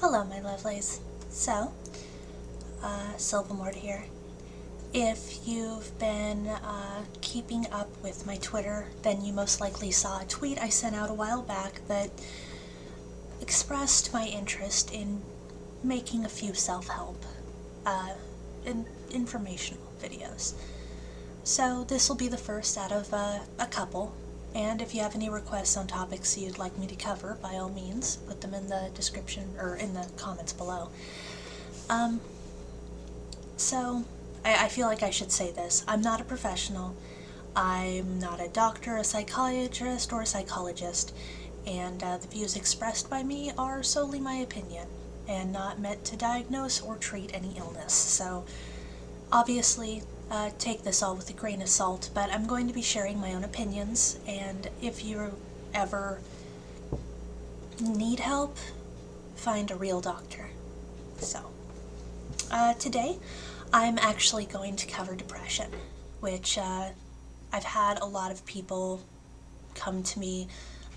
Hello, my lovelies. So, Silvamord here. If you've been keeping up with my Twitter, then you most likely saw a tweet I sent out a while back that expressed my interest in making a few self-help, informational videos. So this will be the first out of a couple, and if you have any requests on topics you'd like me to cover, by all means, put them in the description or in the comments below. So, I feel like I should say this. I'm not a professional. I'm not a doctor, a psychiatrist, or a psychologist, and the views expressed by me are solely my opinion, and not meant to diagnose or treat any illness. So, obviously, take this all with a grain of salt, but I'm going to be sharing my own opinions, and if you ever need help, find a real doctor. So, today I'm actually going to cover depression, which I've had a lot of people come to me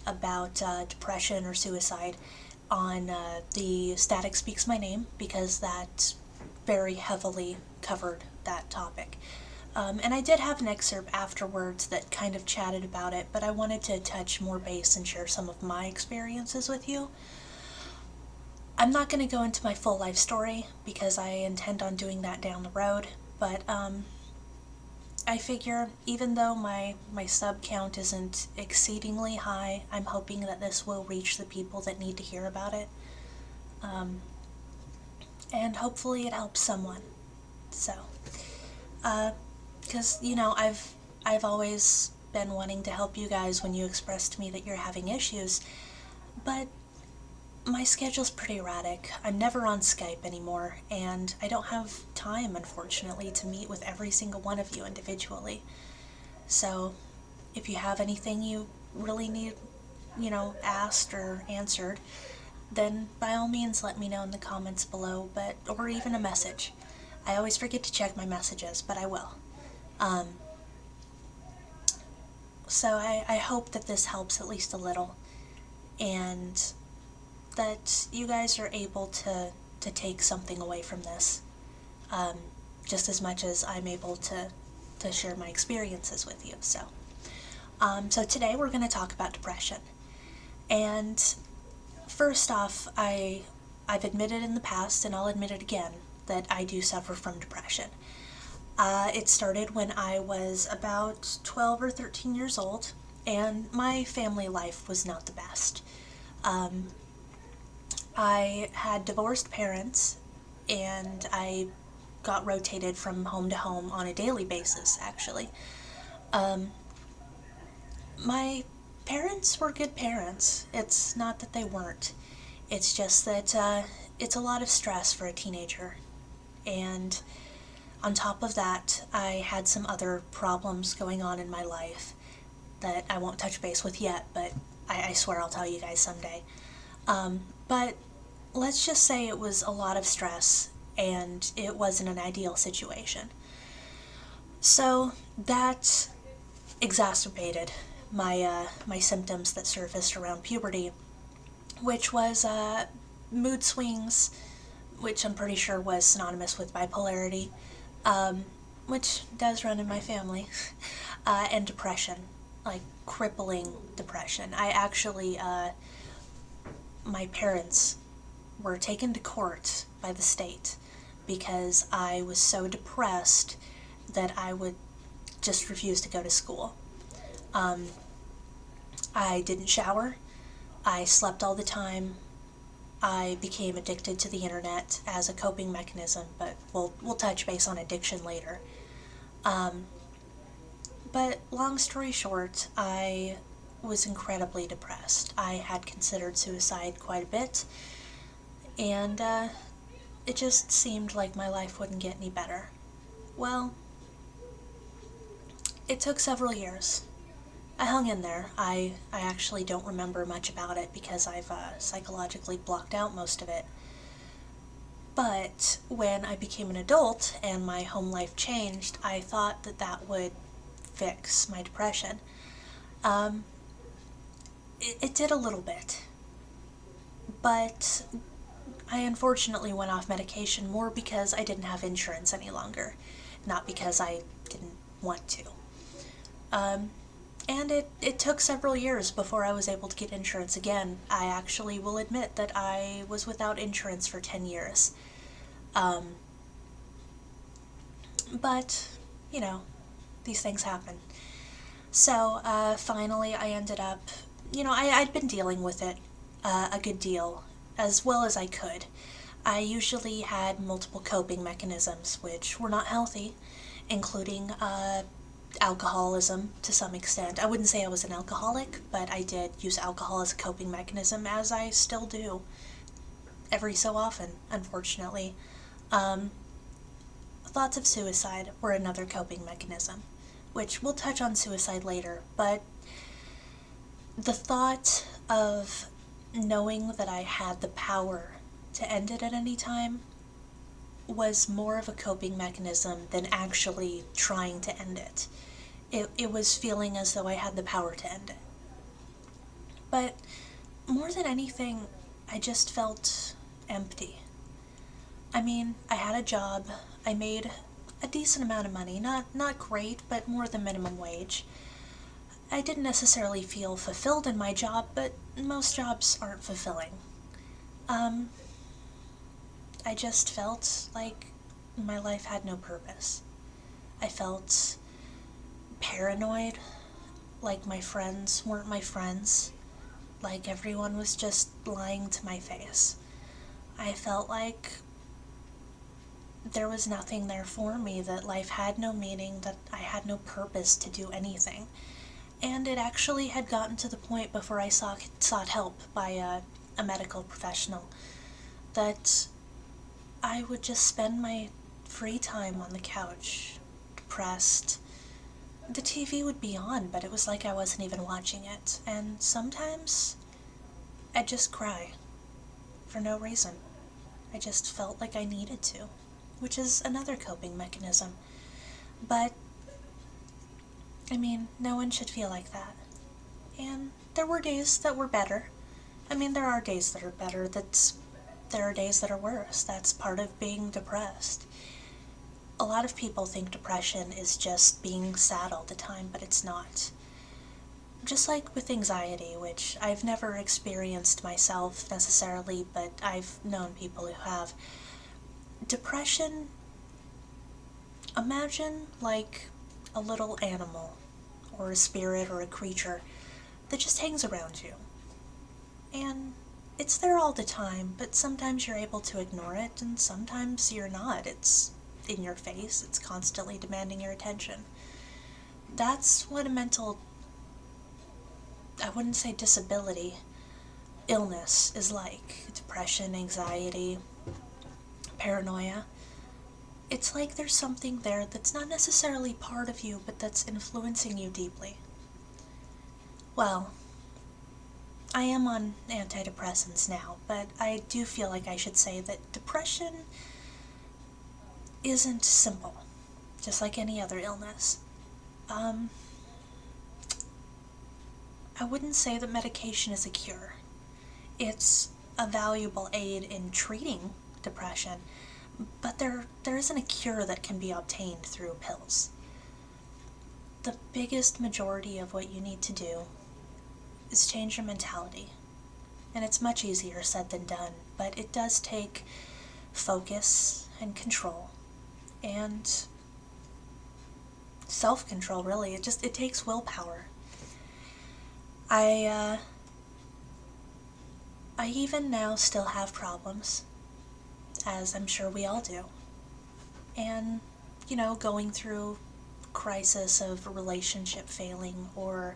about depression or suicide on the Static Speaks My Name, because that very heavily covered that topic. And I did have an excerpt afterwards that kind of chatted about it, but I wanted to touch more base and share some of my experiences with you. I'm not going to go into my full life story because I intend on doing that down the road, but I figure even though my sub count isn't exceedingly high, I'm hoping that this will reach the people that need to hear about it. And hopefully it helps someone. So, because, I've always been wanting to help you guys when you express to me that you're having issues, but my schedule's pretty erratic. I'm never on Skype anymore, and I don't have time, unfortunately, to meet with every single one of you individually. So, if you have anything you really need, asked or answered, then by all means let me know in the comments below, or even a message. I always forget to check my messages, but I will. So I hope that this helps at least a little, and that you guys are able to take something away from this, just as much as I'm able to share my experiences with you. So today we're going to talk about depression. And first off, I've admitted in the past, and I'll admit it again, that I do suffer from depression. It started when I was about 12 or 13 years old, and my family life was not the best. I had divorced parents, and I got rotated from home to home on a daily basis, actually. My parents were good parents. It's not that they weren't. It's just that it's a lot of stress for a teenager. And on top of that, I had some other problems going on in my life that I won't touch base with yet, but I swear I'll tell you guys someday. But let's just say it was a lot of stress, and it wasn't an ideal situation. So that exacerbated my symptoms that surfaced around puberty, which was mood swings, which I'm pretty sure was synonymous with bipolarity, which does run in my family, and depression, like crippling depression. My parents were taken to court by the state because I was so depressed that I would just refuse to go to school. I didn't shower. I slept all the time. I became addicted to the internet as a coping mechanism, but we'll touch base on addiction later. But long story short, I was incredibly depressed. I had considered suicide quite a bit, and it just seemed like my life wouldn't get any better. Well, it took several years. I hung in there. I actually don't remember much about it because I've psychologically blocked out most of it. But when I became an adult and my home life changed, I thought that would fix my depression. It did a little bit, but I unfortunately went off medication more because I didn't have insurance any longer, not because I didn't want to. And it took several years before I was able to get insurance again. I actually will admit that I was without insurance for 10 years. Um, but, you know, these things happen. So, finally, I ended up, I'd been dealing with it a good deal, as well as I could. I usually had multiple coping mechanisms, which were not healthy, including alcoholism to some extent. I wouldn't say I was an alcoholic, but I did use alcohol as a coping mechanism, as I still do, every so often, unfortunately. Um, Thoughts of suicide were another coping mechanism, which we'll touch on suicide later, but the thought of knowing that I had the power to end it at any time was more of a coping mechanism than actually trying to end it. It was feeling as though I had the power to end it. But more than anything, I just felt empty. I mean, I had a job, I made a decent amount of money, not great, but more than minimum wage. I didn't necessarily feel fulfilled in my job, but most jobs aren't fulfilling. Um, I just felt like my life had no purpose. I felt paranoid, like my friends weren't my friends, like everyone was just lying to my face. I felt like there was nothing there for me, that life had no meaning, that I had no purpose to do anything. And it actually had gotten to the point before I sought help by a medical professional that I would just spend my free time on the couch, depressed. The TV would be on, but it was like I wasn't even watching it. And sometimes I'd just cry for no reason. I just felt like I needed to, which is another coping mechanism. But, I mean, no one should feel like that. And there were days that were better. I mean, there are days that are better. There are days that are worse. That's part of being depressed. A lot of people think depression is just being sad all the time, but it's not. Just like with anxiety, which I've never experienced myself necessarily, but I've known people who have. Depression, imagine like a little animal, or a spirit, or a creature that just hangs around you. And it's there all the time, but sometimes you're able to ignore it, and sometimes you're not. It's in your face, it's constantly demanding your attention. That's what a mental, I wouldn't say disability, illness is like. Depression, anxiety, paranoia. It's like there's something there that's not necessarily part of you, but that's influencing you deeply. Well, I am on antidepressants now, but I do feel like I should say that depression isn't simple, just like any other illness. I wouldn't say that medication is a cure. It's a valuable aid in treating depression, but there isn't a cure that can be obtained through pills. The biggest majority of what you need to do is change your mentality. And it's much easier said than done, but it does take focus and control and self-control, really. It takes willpower. I even now still have problems, as I'm sure we all do. And, going through crisis of a relationship failing, or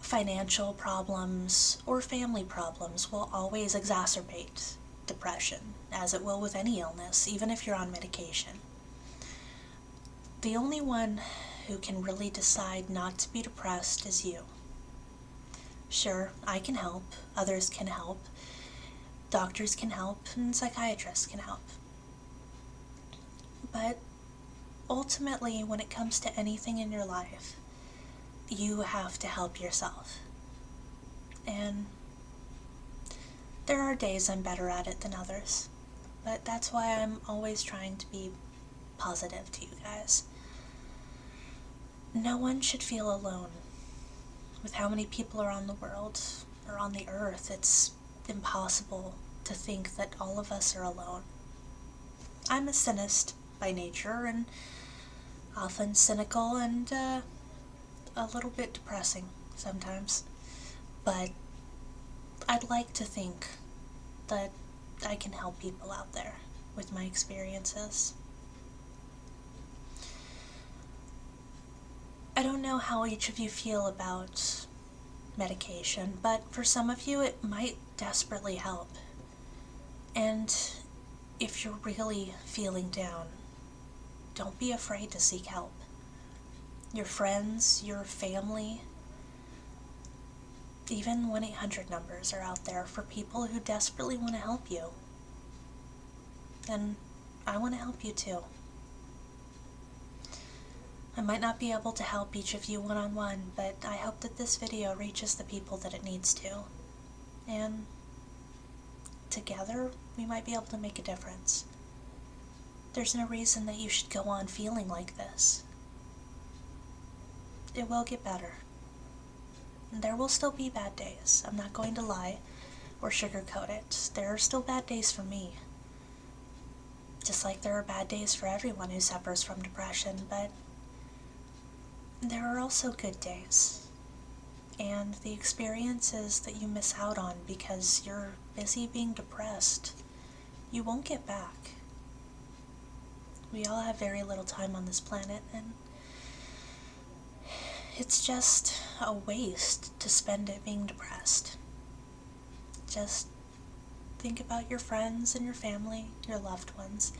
financial problems, or family problems will always exacerbate depression, as it will with any illness, even if you're on medication. The only one who can really decide not to be depressed is you. Sure, I can help, others can help, doctors can help, and psychiatrists can help. But ultimately, when it comes to anything in your life, you have to help yourself. And There are days I'm better at it than others, but that's why I'm always trying to be positive to you guys. No one should feel alone. With how many people are on the world, or on the earth, it's impossible to think that all of us are alone. I'm a cynist by nature, and often cynical and a little bit depressing sometimes. But I'd like to think that I can help people out there with my experiences. I don't know how each of you feel about medication, but for some of you it might desperately help. And if you're really feeling down, don't be afraid to seek help. Your friends, your family, even 1-800 numbers are out there for people who desperately want to help you. And I want to help you too. I might not be able to help each of you one-on-one, but I hope that this video reaches the people that it needs to. And together, we might be able to make a difference. There's no reason that you should go on feeling like this. It will get better. And there will still be bad days. I'm not going to lie or sugarcoat it. There are still bad days for me. Just like there are bad days for everyone who suffers from depression, but there are also good days. And the experiences that you miss out on because you're busy being depressed, you won't get back. We all have very little time on this planet, and it's just a waste to spend it being depressed. Just think about your friends and your family, your loved ones,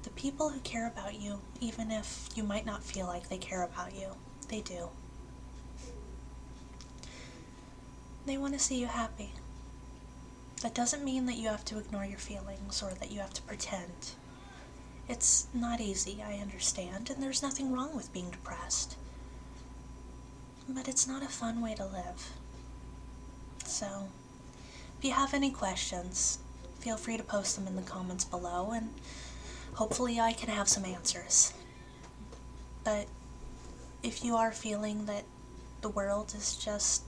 the people who care about you, even if you might not feel like they care about you. They do. They want to see you happy. That doesn't mean that you have to ignore your feelings or that you have to pretend. It's not easy, I understand, and there's nothing wrong with being depressed. But it's not a fun way to live. So, if you have any questions, feel free to post them in the comments below, and hopefully I can have some answers. But if you are feeling that the world is just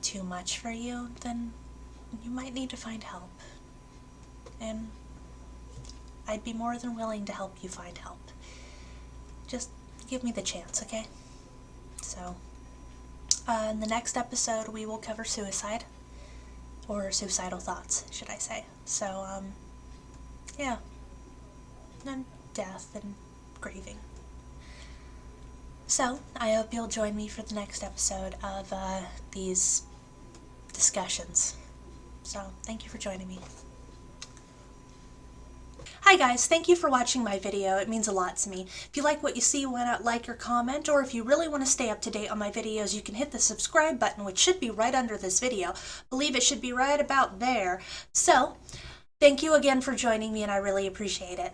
too much for you, then you might need to find help. And I'd be more than willing to help you find help. Just give me the chance, okay? So, in the next episode we will cover suicide, or suicidal thoughts, should I say. So, yeah, and death and grieving. So, I hope you'll join me for the next episode of these discussions. So, thank you for joining me. Hi guys, thank you for watching my video. It means a lot to me. If you like what you see, why not like or comment? Or if you really want to stay up to date on my videos, you can hit the subscribe button, which should be right under this video. I believe it should be right about there. So, thank you again for joining me, and I really appreciate it.